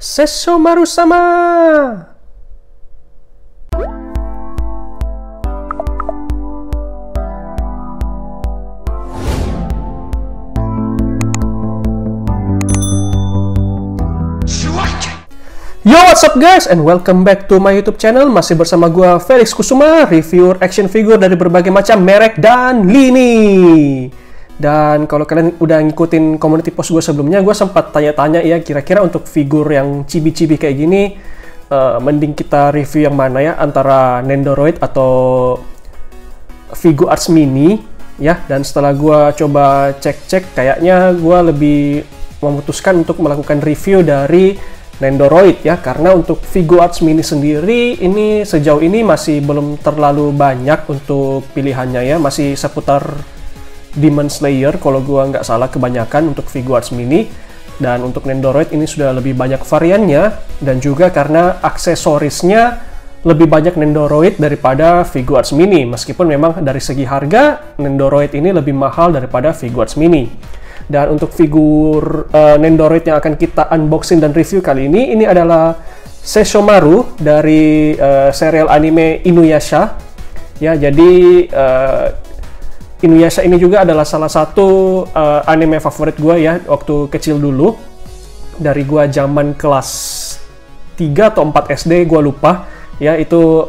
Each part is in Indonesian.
Sesshomaru sama. Yo, what's up guys, and welcome back to my YouTube channel. Masih bersama gua Felix Kusuma, reviewer action figure dari berbagai macam merek dan lini. Dan kalau kalian udah ngikutin community post gue sebelumnya, gue sempat tanya-tanya ya, kira-kira untuk figur yang chibi-chibi kayak gini, mending kita review yang mana ya, antara Nendoroid atau Figuarts Mini ya. Dan setelah gue coba cek-cek, kayaknya gue lebih memutuskan untuk melakukan review dari Nendoroid ya, karena untuk Figuarts Mini sendiri ini sejauh ini masih belum terlalu banyak untuk pilihannya ya, masih seputar Demon Slayer kalau gua nggak salah kebanyakan untuk Figuarts Mini. Dan untuk Nendoroid ini sudah lebih banyak variannya, dan juga karena aksesorisnya lebih banyak Nendoroid daripada Figuarts Mini, meskipun memang dari segi harga Nendoroid ini lebih mahal daripada Figuarts Mini. Dan untuk figur Nendoroid yang akan kita unboxing dan review kali ini adalah Sesshomaru dari serial anime Inuyasha. Ya, jadi Inuyasha ini juga adalah salah satu anime favorit gue ya waktu kecil dulu. Dari gue zaman kelas 3 atau 4 SD, gue lupa. Ya, itu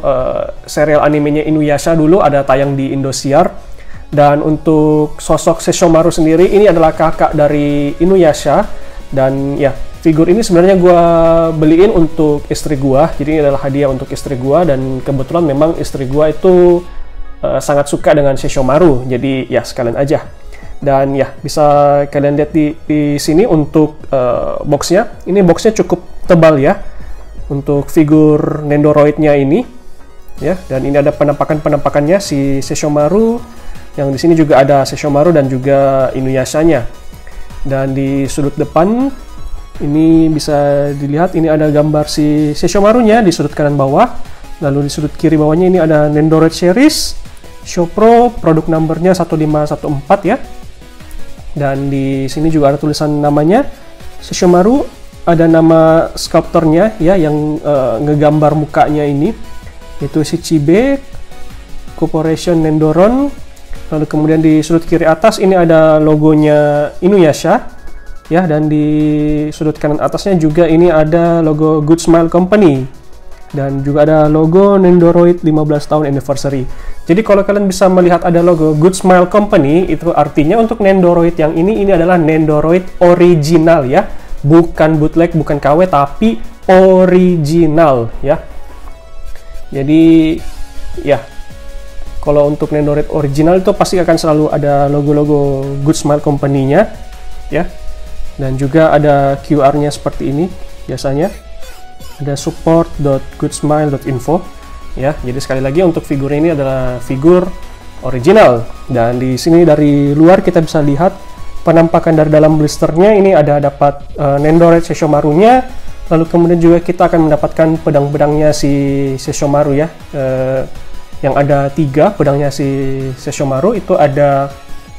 serial animenya Inuyasha dulu ada tayang di Indosiar. Dan untuk sosok Sesshomaru sendiri, ini adalah kakak dari Inuyasha. Dan ya, figur ini sebenarnya gue beliin untuk istri gue. Jadi ini adalah hadiah untuk istri gue, dan kebetulan memang istri gue itu sangat suka dengan Sesshomaru. Jadi ya, sekalian aja. Dan ya, bisa kalian lihat di sini untuk boxnya. Ini boxnya cukup tebal ya untuk figur Nendoroidnya ini. Ya, dan ini ada penampakannya si Sesshomaru. Yang di sini juga ada Sesshomaru dan juga Inuyasha-nya. Dan di sudut depan ini bisa dilihat, ini ada gambar si Sesshomaru-nya di sudut kanan bawah. Lalu di sudut kiri bawahnya ini ada Nendoroid series Shopro, produk numbernya 1514 ya. Dan di sini juga ada tulisan namanya Sesshomaru, ada nama sculptornya ya yang ngegambar mukanya ini, itu si Chibe Corporation Nendoron. Lalu kemudian di sudut kiri atas ini ada logonya Inuyasha ya, dan di sudut kanan atasnya juga ini ada logo Good Smile Company, dan juga ada logo Nendoroid 15 tahun anniversary. Jadi kalau kalian bisa melihat ada logo Good Smile Company, itu artinya untuk Nendoroid yang ini adalah Nendoroid original ya, bukan bootleg, bukan KW, tapi original ya. Jadi ya, kalau untuk Nendoroid original itu pasti akan selalu ada logo-logo Good Smile Company-nya ya. Dan juga ada QR-nya seperti ini biasanya. Ada support.goodsmile.info ya. Jadi sekali lagi untuk figur ini adalah figur original. Dan di sini dari luar kita bisa lihat penampakan dari dalam blisternya. Ini ada dapat Nendoroid Sesshomaru-nya. Lalu kemudian juga kita akan mendapatkan pedang-pedangnya si Sesshomaru ya. Yang ada 3 pedangnya si Sesshomaru, itu ada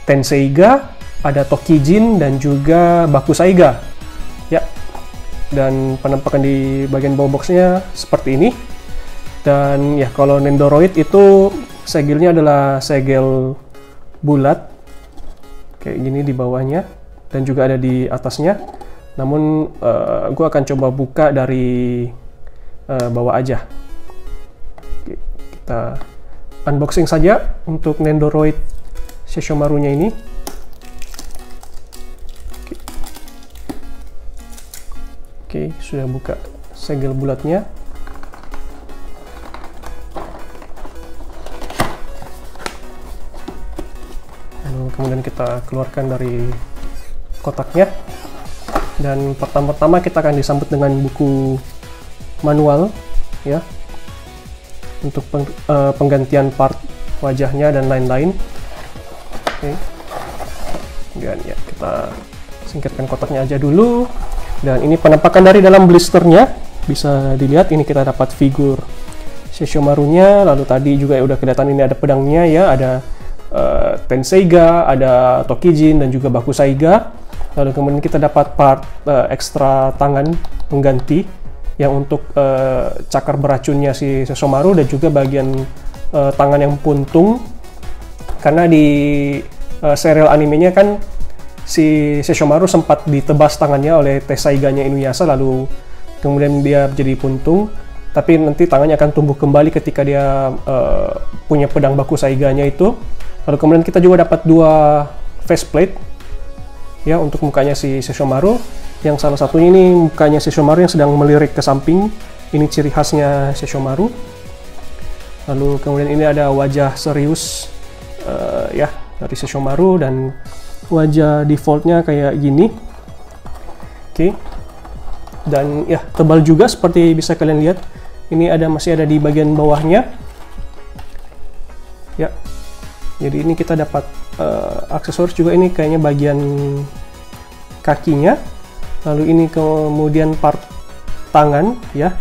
Tenseiga, ada Tokijin, dan juga Bakusaiga ya. Dan penampakan di bagian bawah boxnya seperti ini. Dan ya, kalau Nendoroid itu segelnya adalah segel bulat kayak gini di bawahnya, dan juga ada di atasnya. Namun gue akan coba buka dari bawah aja. Kita unboxing saja untuk Nendoroid Sesshomaru-nya ini. Oke, sudah buka segel bulatnya. Lalu kemudian kita keluarkan dari kotaknya. Dan pertama-tama kita akan disambut dengan buku manual ya, untuk penggantian part wajahnya dan lain-lain. Oke. Dan ya, kita singkirkan kotaknya aja dulu. Dan ini penampakan dari dalam blisternya. Bisa dilihat, ini kita dapat figur Sesshomaru-nya. Lalu tadi juga udah kelihatan ini ada pedangnya ya, ada Tenseiga, ada Tokijin, dan juga Bakusaiga. Lalu kemudian kita dapat part ekstra tangan pengganti yang untuk cakar beracunnya si Sesshomaru, dan juga bagian tangan yang puntung, karena di serial animenya kan si Sesshomaru sempat ditebas tangannya oleh Tessaiganya Inuyasha, lalu kemudian dia jadi puntung, tapi nanti tangannya akan tumbuh kembali ketika dia punya pedang Bakusaiganya itu. Lalu kemudian kita juga dapat 2 faceplate ya untuk mukanya si Sesshomaru, yang salah satunya ini mukanya Sesshomaru yang sedang melirik ke samping, ini ciri khasnya Sesshomaru. Lalu kemudian ini ada wajah serius ya dari Sesshomaru, dan wajah defaultnya kayak gini. Oke. Dan ya tebal juga seperti bisa kalian lihat, ini masih ada di bagian bawahnya ya. Jadi ini kita dapat aksesoris juga, ini kayaknya bagian kakinya. Lalu ini kemudian part tangan ya,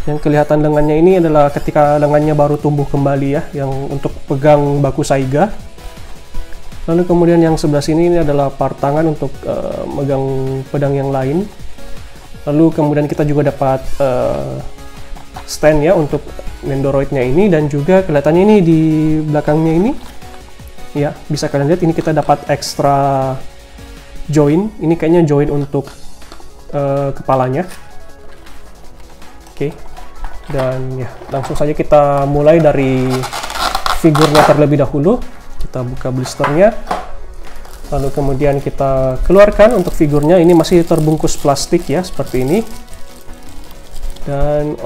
yang kelihatan lengannya ini adalah ketika lengannya baru tumbuh kembali ya, yang untuk pegang Bakusaiga. Lalu kemudian yang sebelah sini ini adalah part tangan untuk megang pedang yang lain. Lalu kemudian kita juga dapat stand ya untuk Nendoroid-nya ini, dan juga kelihatannya ini di belakangnya ini ya, bisa kalian lihat ini kita dapat ekstra join. Ini kayaknya join untuk kepalanya. Oke. Dan ya langsung saja kita mulai dari figurnya terlebih dahulu. Kita buka blisternya, lalu kemudian kita keluarkan untuk figurnya. Ini masih terbungkus plastik ya, seperti ini. Dan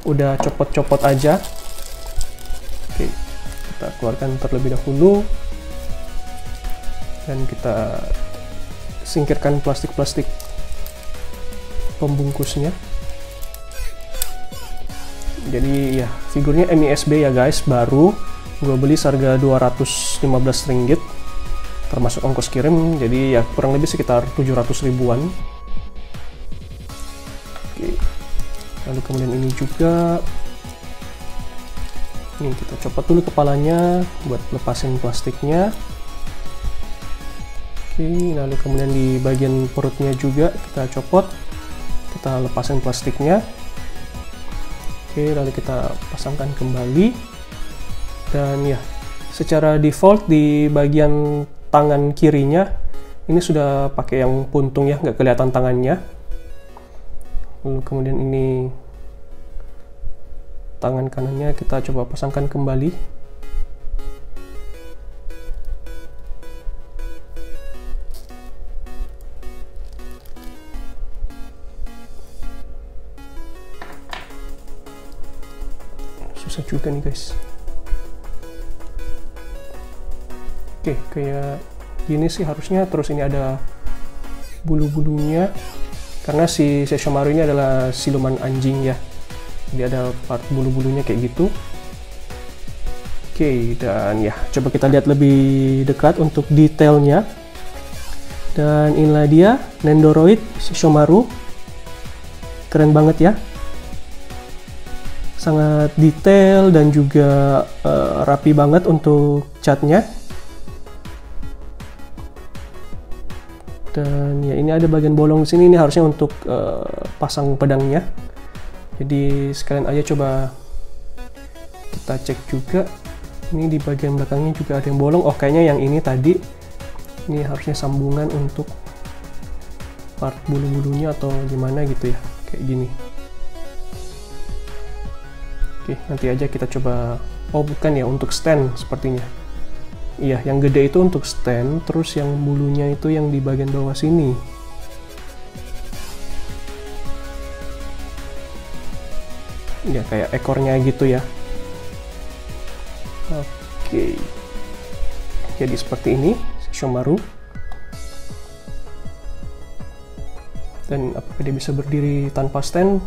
udah copot-copot aja. Oke, kita keluarkan terlebih dahulu, dan kita singkirkan plastik-plastik pembungkusnya. Jadi ya figurnya MISB ya guys, baru gue beli seharga 215 ringgit termasuk ongkos kirim, jadi ya kurang lebih sekitar 700 ribuan. Oke. Lalu kemudian ini juga, ini kita copot dulu kepalanya buat lepasin plastiknya. Oke, lalu kemudian di bagian perutnya juga kita copot, kita lepasin plastiknya. Oke, lalu kita pasangkan kembali. Dan ya, secara default di bagian tangan kirinya ini sudah pakai yang puntung ya, nggak kelihatan tangannya. Lalu kemudian ini tangan kanannya kita coba pasangkan kembali. Susah juga nih guys. Oke, kayak gini sih harusnya. Terus ini ada bulu-bulunya, karena si Sesshomaru ini adalah siluman anjing ya, jadi ada part bulu-bulunya kayak gitu. Oke, dan ya coba kita lihat lebih dekat untuk detailnya. Dan inilah dia Nendoroid Sesshomaru, keren banget ya, sangat detail dan juga rapi banget untuk catnya. Dan ya ini ada bagian bolong di sini, ini harusnya untuk pasang pedangnya. Jadi sekalian aja coba kita cek juga. Ini di bagian belakangnya juga ada yang bolong. Oh, kayaknya yang ini tadi, ini harusnya sambungan untuk part bulu-bulunya atau gimana gitu ya, kayak gini. Oke, nanti aja kita coba. Oh bukan ya, untuk stand sepertinya. Iya, yang gede itu untuk stand, terus yang bulunya itu yang di bagian bawah sini. Ya, kayak ekornya gitu ya. Oke. Jadi seperti ini, Sesshomaru. Dan apakah dia bisa berdiri tanpa stand?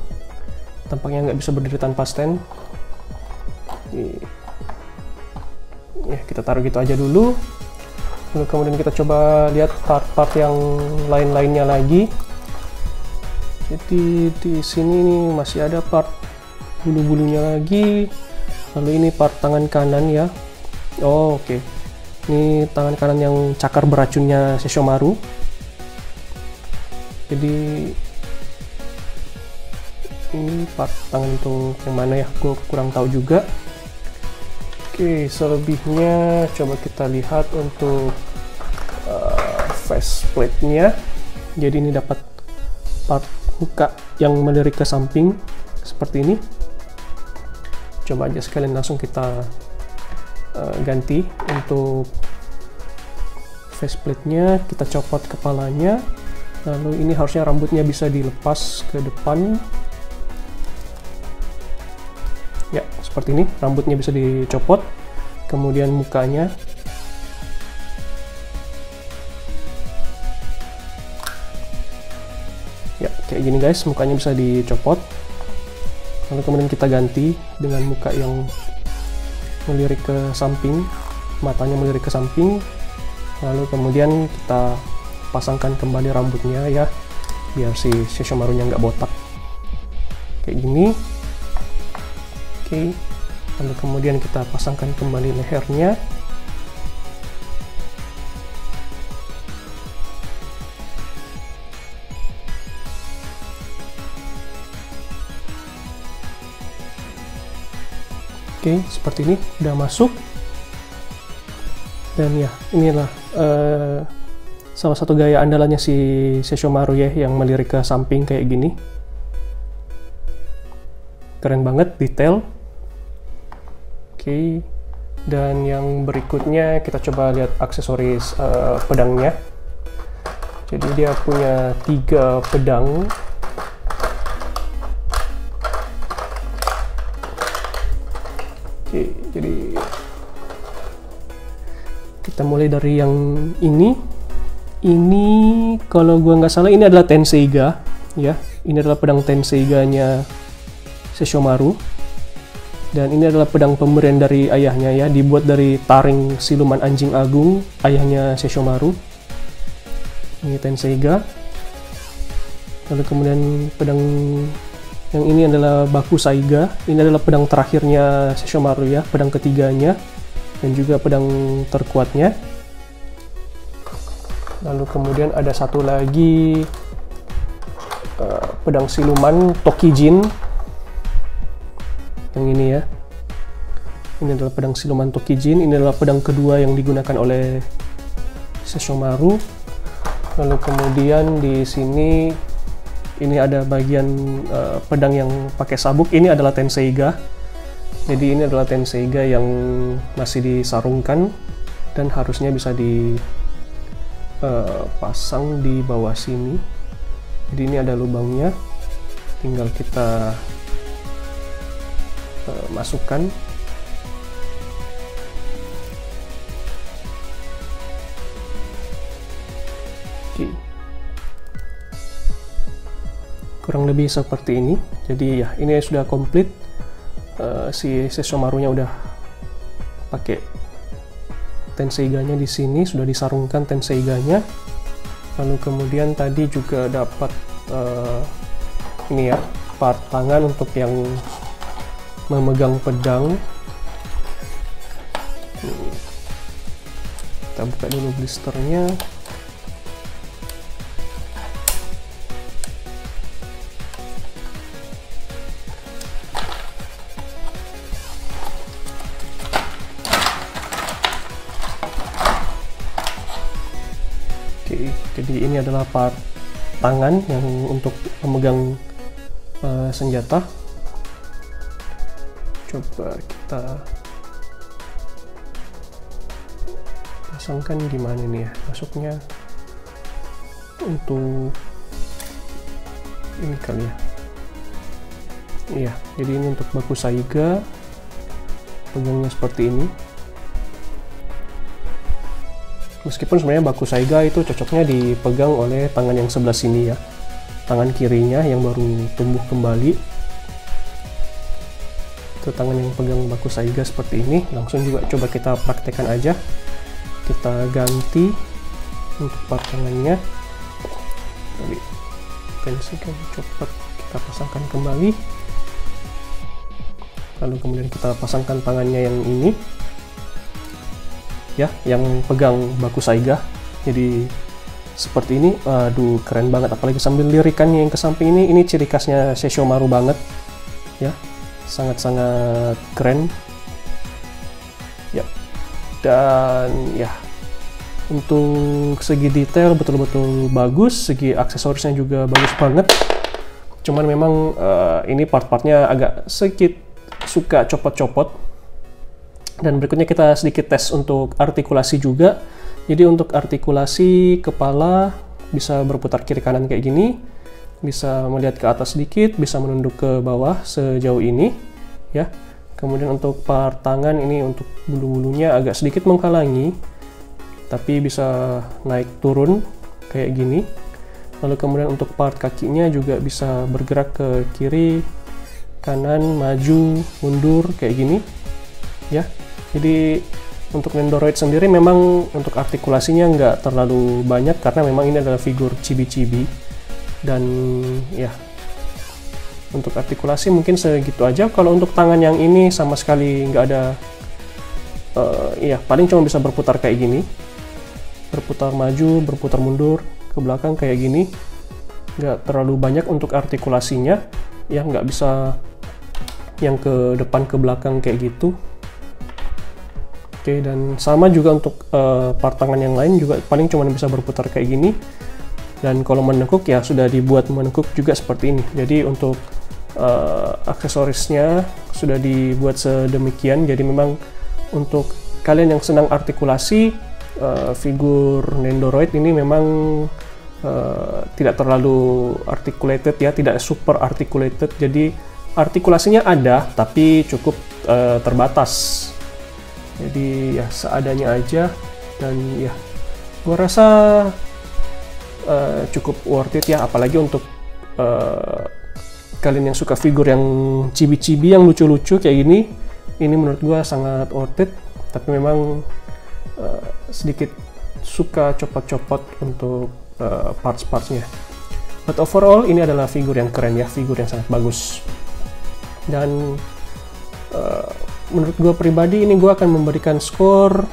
Tampaknya nggak bisa berdiri tanpa stand. Ya, kita taruh gitu aja dulu. Lalu kemudian kita coba lihat part-part yang lain-lainnya lagi. Jadi di sini nih masih ada part bulu-bulunya lagi. Lalu ini part tangan kanan ya. Oh, oke. Ini tangan kanan yang cakar beracunnya Sesshomaru. Jadi ini part tangan untuk yang mana ya, gue kurang tahu juga. Oke, selebihnya coba kita lihat untuk faceplate-nya. Jadi ini dapat part muka yang melirik ke samping seperti ini. Coba aja sekalian langsung kita ganti. Untuk faceplate-nya kita copot kepalanya, lalu ini harusnya rambutnya bisa dilepas ke depan ya, seperti ini. Rambutnya bisa dicopot, kemudian mukanya ya kayak gini guys, mukanya bisa dicopot. Lalu kemudian kita ganti dengan muka yang melirik ke samping, matanya melirik ke samping. Lalu kemudian kita pasangkan kembali rambutnya ya, biar si Sesshomaru-nya nggak botak kayak gini. Oke, lalu kemudian kita pasangkan kembali lehernya. Oke, seperti ini udah masuk. Dan ya, inilah salah satu gaya andalannya si Sesshomaru ya, yang melirik ke samping kayak gini. Keren banget, detail. Oke, dan yang berikutnya kita coba lihat aksesoris pedangnya. Jadi dia punya 3 pedang. Oke, jadi kita mulai dari yang ini. Ini kalau gua nggak salah ini adalah Tenseiga ya. Ini adalah pedang Tenseiganya Sesshomaru. Dan ini adalah pedang pemberian dari ayahnya ya, dibuat dari taring siluman anjing agung ayahnya Sesshomaru. Ini Tenseiga. Lalu kemudian pedang yang ini adalah Bakusaiga. Ini adalah pedang terakhirnya Sesshomaru ya, pedang ketiganya dan juga pedang terkuatnya. Lalu kemudian ada satu lagi pedang siluman Tokijin. Yang ini ya. Ini adalah pedang siluman Tokijin. Ini adalah pedang kedua yang digunakan oleh Sesshomaru. Lalu kemudian di sini ini ada bagian pedang yang pakai sabuk. Ini adalah Tenseiga. Jadi ini adalah Tenseiga yang masih disarungkan dan harusnya bisa dipasang di bawah sini. Jadi ini ada lubangnya. Tinggal kita masukkan. Oke. Kurang lebih seperti ini. Jadi ya, ini sudah komplit. Si Sesshomaru-nya udah pakai Tenseiganya di sini, sudah disarungkan Tenseiganya. Lalu kemudian tadi juga dapat ini ya, part tangan untuk yang memegang pedang. Kita buka dulu blisternya. Oke, jadi ini adalah part tangan yang untuk memegang senjata. Coba kita pasangkan di mana nih ya, masuknya untuk ini kali ya. Iya, jadi ini untuk Bakusaiga, pegangnya seperti ini. Meskipun sebenarnya Bakusaiga itu cocoknya dipegang oleh tangan yang sebelah sini ya, tangan kirinya yang baru tumbuh kembali. Itu tangan yang pegang Bakusaiga seperti ini. Langsung juga coba kita praktekkan aja. Kita ganti untuk part tangannya. Jadi Tenseiga copot, kita pasangkan kembali. Lalu kemudian kita pasangkan tangannya yang ini ya, yang pegang Bakusaiga. Jadi seperti ini. Aduh, keren banget, apalagi sambil lirikannya yang ke samping ini ciri khasnya Sesshomaru banget ya, sangat-sangat keren ya. Dan ya, untuk segi detail betul-betul bagus, segi aksesorisnya juga bagus banget. Cuman memang ini part-partnya agak sedikit suka copot-copot. Dan berikutnya kita sedikit tes untuk artikulasi juga. Jadi untuk artikulasi kepala bisa berputar kiri kanan kayak gini, bisa melihat ke atas sedikit, bisa menunduk ke bawah sejauh ini ya. Kemudian untuk part tangan ini untuk bulu-bulunya agak sedikit menghalangi, tapi bisa naik turun kayak gini. Lalu kemudian untuk part kakinya juga bisa bergerak ke kiri, kanan, maju, mundur kayak gini ya. Jadi untuk Nendoroid sendiri memang untuk artikulasinya nggak terlalu banyak karena memang ini adalah figur chibi-chibi. Dan ya, untuk artikulasi mungkin segitu aja. Kalau untuk tangan yang ini sama sekali nggak ada, ya paling cuma bisa berputar kayak gini, berputar maju, berputar mundur, ke belakang kayak gini. Nggak terlalu banyak untuk artikulasinya, ya nggak bisa yang ke depan ke belakang kayak gitu. Oke, dan sama juga untuk part tangan yang lain juga paling cuma bisa berputar kayak gini. Dan kalau menekuk ya sudah dibuat menekuk juga seperti ini. Jadi untuk aksesorisnya sudah dibuat sedemikian. Jadi memang untuk kalian yang senang artikulasi, figur Nendoroid ini memang tidak terlalu articulated ya, tidak super articulated. Jadi artikulasinya ada, tapi cukup terbatas. Jadi ya seadanya aja, dan ya gua rasa cukup worth it ya, apalagi untuk kalian yang suka figur yang chibi-chibi yang lucu-lucu kayak gini. Ini menurut gua sangat worth it, tapi memang sedikit suka copot-copot untuk parts-partsnya. But overall ini adalah figur yang keren ya, figur yang sangat bagus. Dan menurut gue pribadi ini gue akan memberikan skor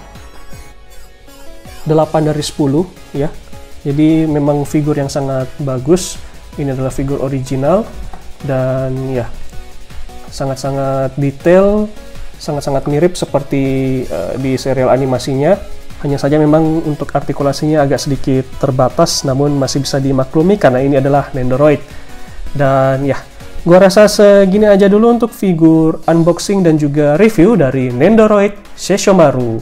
8 dari 10 ya. Jadi memang figur yang sangat bagus. Ini adalah figur original dan ya sangat-sangat detail, sangat-sangat mirip seperti di serial animasinya. Hanya saja memang untuk artikulasinya agak sedikit terbatas, namun masih bisa dimaklumi karena ini adalah Nendoroid. Dan ya, gua rasa segini aja dulu untuk figur unboxing dan juga review dari Nendoroid Sesshomaru.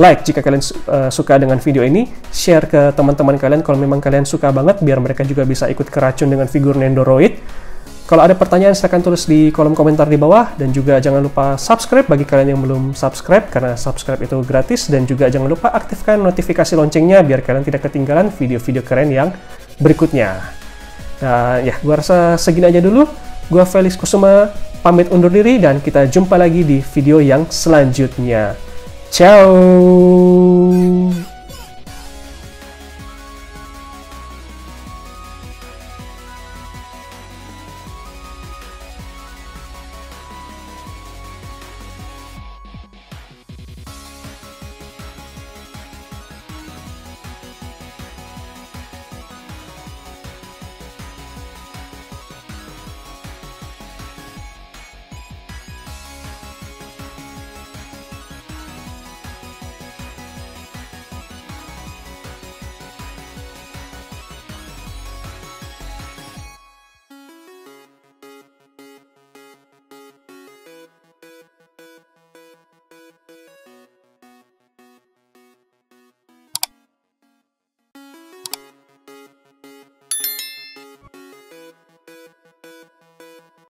Like jika kalian suka dengan video ini, share ke teman-teman kalian kalau memang kalian suka banget, biar mereka juga bisa ikut keracun dengan figur Nendoroid. Kalau ada pertanyaan silahkan tulis di kolom komentar di bawah, dan juga jangan lupa subscribe bagi kalian yang belum subscribe, karena subscribe itu gratis, dan juga jangan lupa aktifkan notifikasi loncengnya biar kalian tidak ketinggalan video-video keren yang berikutnya. Nah ya, gua rasa segini aja dulu. Gua Felix Kusuma pamit undur diri, dan kita jumpa lagi di video yang selanjutnya. Ciao.